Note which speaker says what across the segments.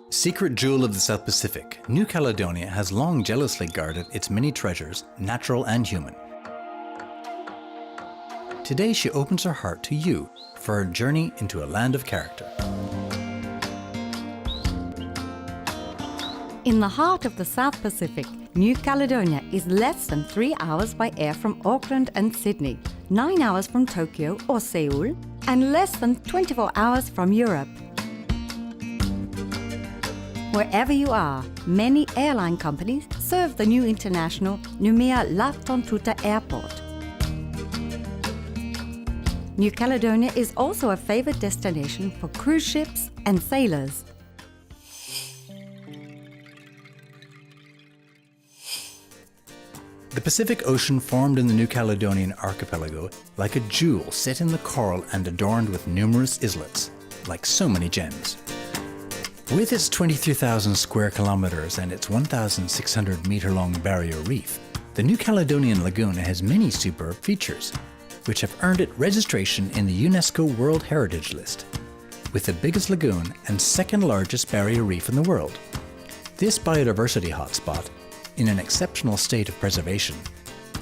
Speaker 1: Secret jewel of the South Pacific, New Caledonia has long jealously guarded its many treasures, natural and human. Today she opens her heart to you for a journey into a land of character.
Speaker 2: In the heart of the South Pacific, New Caledonia is less than 3 hours by air from Auckland and Sydney, 9 hours from Tokyo or Seoul, and less than 24 hours from Europe. Wherever you are, many airline companies serve the new international Noumea La Tontuta Airport. New Caledonia is also a favored destination for cruise ships and sailors.
Speaker 1: The Pacific Ocean formed in the New Caledonian archipelago like a jewel set in the coral and adorned with numerous islets, like so many gems. With its 23,000 square kilometers and its 1,600 meter long barrier reef, the New Caledonian Lagoon has many superb features, which have earned it registration in the UNESCO World Heritage List, with the biggest lagoon and second largest barrier reef in the world. This biodiversity hotspot, in an exceptional state of preservation,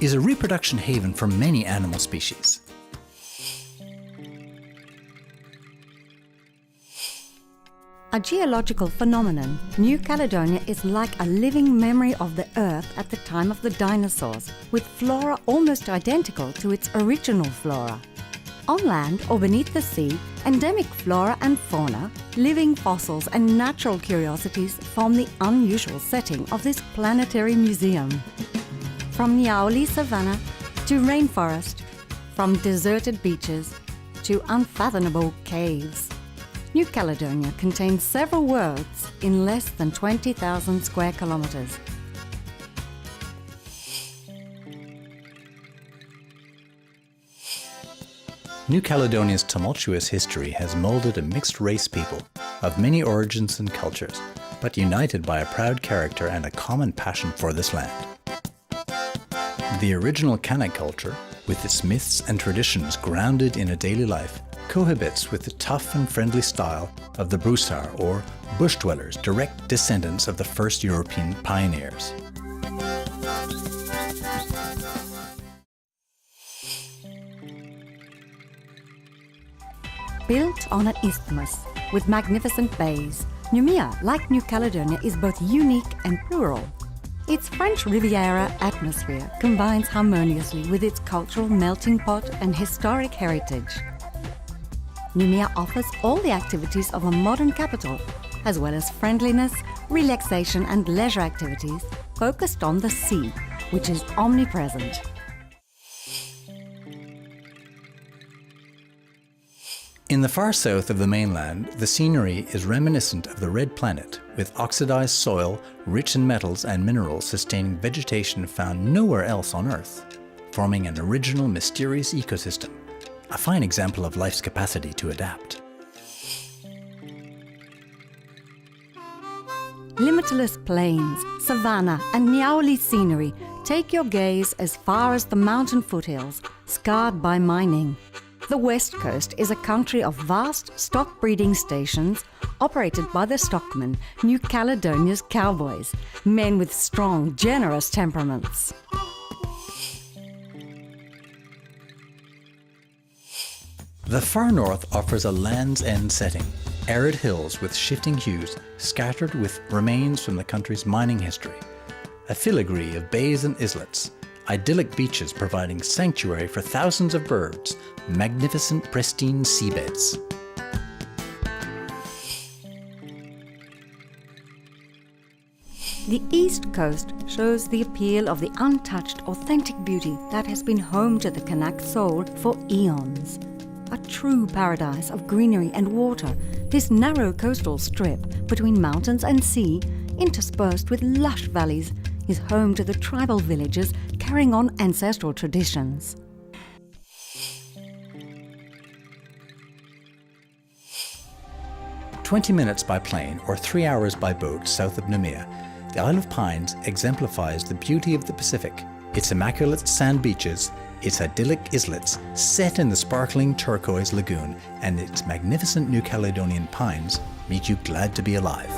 Speaker 1: is a reproduction haven for many animal species.
Speaker 2: A geological phenomenon, New Caledonia is like a living memory of the Earth at the time of the dinosaurs, with flora almost identical to its original flora. On land or beneath the sea, endemic flora and fauna, living fossils and natural curiosities form the unusual setting of this planetary museum. From Niaoli savanna to rainforest, from deserted beaches to unfathomable caves, New Caledonia contains several worlds in less than 20,000 square kilometers.
Speaker 1: New Caledonia's tumultuous history has molded a mixed race people of many origins and cultures, but united by a proud character and a common passion for this land. The original Kanak culture, with its myths and traditions grounded in a daily life, cohabits with the tough and friendly style of the Broussard or bush dwellers, direct descendants of the first European pioneers.
Speaker 2: Built on an isthmus with magnificent bays, Noumea, like New Caledonia, is both unique and plural. Its French Riviera atmosphere combines harmoniously with its cultural melting pot and historic heritage. Noumea offers all the activities of a modern capital, as well as friendliness, relaxation and leisure activities focused on the sea, which is omnipresent.
Speaker 1: In the far south of the mainland, the scenery is reminiscent of the Red Planet, with oxidized soil, rich in metals and minerals sustaining vegetation found nowhere else on Earth, forming an original, mysterious ecosystem, a fine example of life's capacity to adapt.
Speaker 2: Limitless plains, savanna and Niaoli scenery take your gaze as far as the mountain foothills, scarred by mining. The West Coast is a country of vast stock breeding stations operated by the stockmen, New Caledonia's cowboys, men with strong, generous temperaments.
Speaker 1: The far north offers a Land's End setting, arid hills with shifting hues scattered with remains from the country's mining history, a filigree of bays and islets, idyllic beaches providing sanctuary for thousands of birds, magnificent pristine seabeds.
Speaker 2: The East Coast shows the appeal of the untouched, authentic beauty that has been home to the Kanak soul for eons. A true paradise of greenery and water, this narrow coastal strip between mountains and sea, interspersed with lush valleys, is home to the tribal villages carrying on ancestral traditions.
Speaker 1: "20 minutes by plane or 3 hours by boat south of Noumea, the Isle of Pines exemplifies the beauty of the Pacific, its immaculate sand beaches its idyllic islets set in the sparkling turquoise lagoon and its magnificent New Caledonian pines meet you glad to be alive.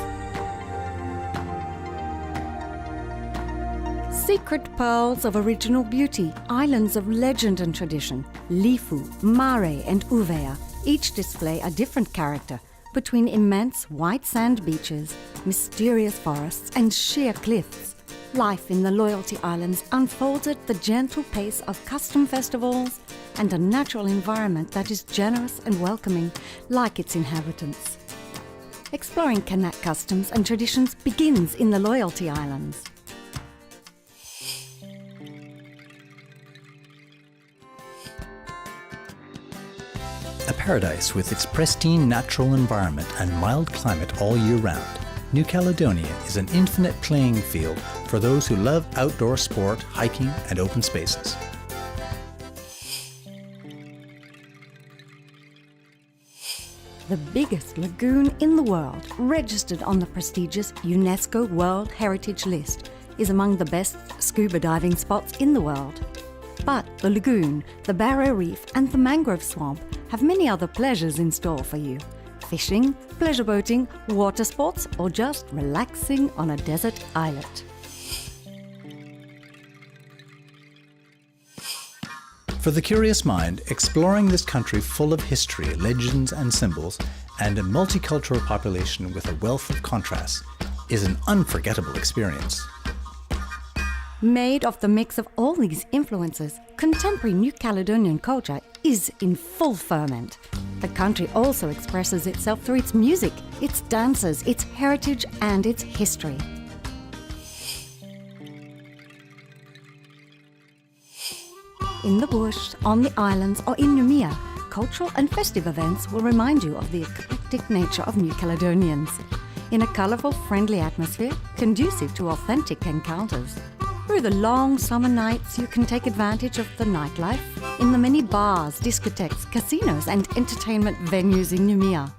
Speaker 2: Secret pearls of original beauty, islands of legend and tradition, Lifu, Mare and Noumea, each display a different character between immense white sand beaches, mysterious forests and sheer cliffs. Life in the Loyalty Islands unfolds at the gentle pace of custom festivals and a natural environment that is generous and welcoming, like its inhabitants. Exploring Kanak customs and traditions begins in the Loyalty Islands.
Speaker 1: A paradise with its pristine natural environment and mild climate all year round, New Caledonia is an infinite playing field for those who love outdoor sport, hiking and open spaces.
Speaker 2: The biggest lagoon in the world, registered on the prestigious UNESCO World Heritage List, is among the best scuba diving spots in the world. But the lagoon, the barrier reef and the mangrove swamp have many other pleasures in store for you. Fishing, pleasure boating, water sports or just relaxing on a desert islet.
Speaker 1: For the curious mind, exploring this country full of history, legends and symbols, and a multicultural population with a wealth of contrasts is an unforgettable experience.
Speaker 2: Made of the mix of all these influences, contemporary New Caledonian culture is in full ferment. The country also expresses itself through its music, its dances, its heritage and its history. In the bush, on the islands or in Noumea, cultural and festive events will remind you of the eclectic nature of New Caledonians. In a colourful, friendly atmosphere, conducive to authentic encounters. Through the long summer nights, you can take advantage of the nightlife in the many bars, discotheques, casinos and entertainment venues in Noumea.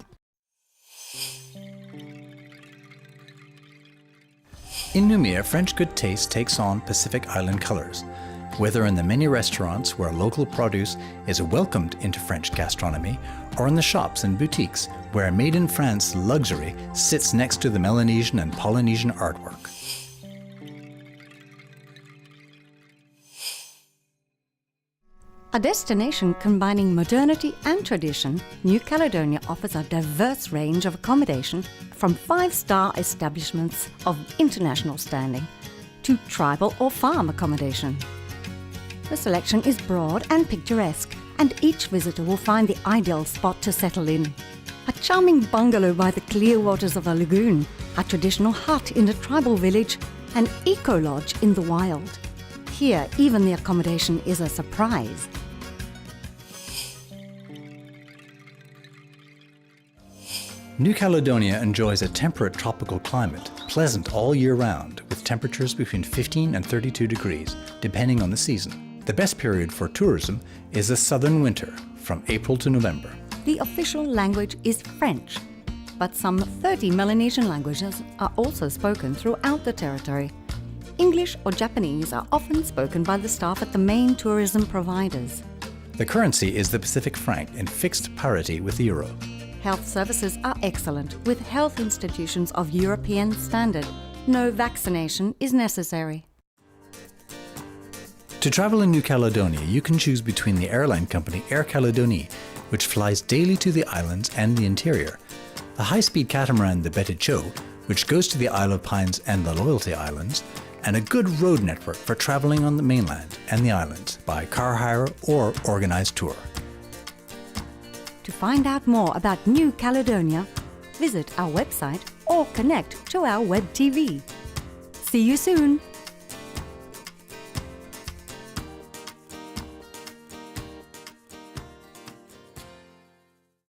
Speaker 1: In Noumea, French good taste takes on Pacific Island colours, whether in the many restaurants where local produce is welcomed into French gastronomy, or in the shops and boutiques where made-in-France luxury sits next to the Melanesian and Polynesian artwork.
Speaker 2: A destination combining modernity and tradition, New Caledonia offers a diverse range of accommodation from 5-star establishments of international standing to tribal or farm accommodation. The selection is broad and picturesque, and each visitor will find the ideal spot to settle in. A charming bungalow by the clear waters of a lagoon, a traditional hut in a tribal village, an eco-lodge in the wild. Here, even the accommodation is a surprise.
Speaker 1: New Caledonia enjoys a temperate tropical climate, pleasant all year round, with temperatures between 15 and 32 degrees, depending on the season. The best period for tourism is the southern winter, from April to November.
Speaker 2: The official language is French, but some 30 Melanesian languages are also spoken throughout the territory. English or Japanese are often spoken by the staff at the main tourism providers.
Speaker 1: The currency is the Pacific franc in fixed parity with the euro.
Speaker 2: Health services are excellent, with health institutions of European standard. No vaccination is necessary.
Speaker 1: To travel in New Caledonia, you can choose between the airline company Air Caledonia, which flies daily to the islands and the interior, the high-speed catamaran the Beticho, which goes to the Isle of Pines and the Loyalty Islands, and a good road network for traveling on the mainland and the islands by car hire or organized tour.
Speaker 2: To find out more about New Caledonia, visit our website or connect to our web TV. See you soon!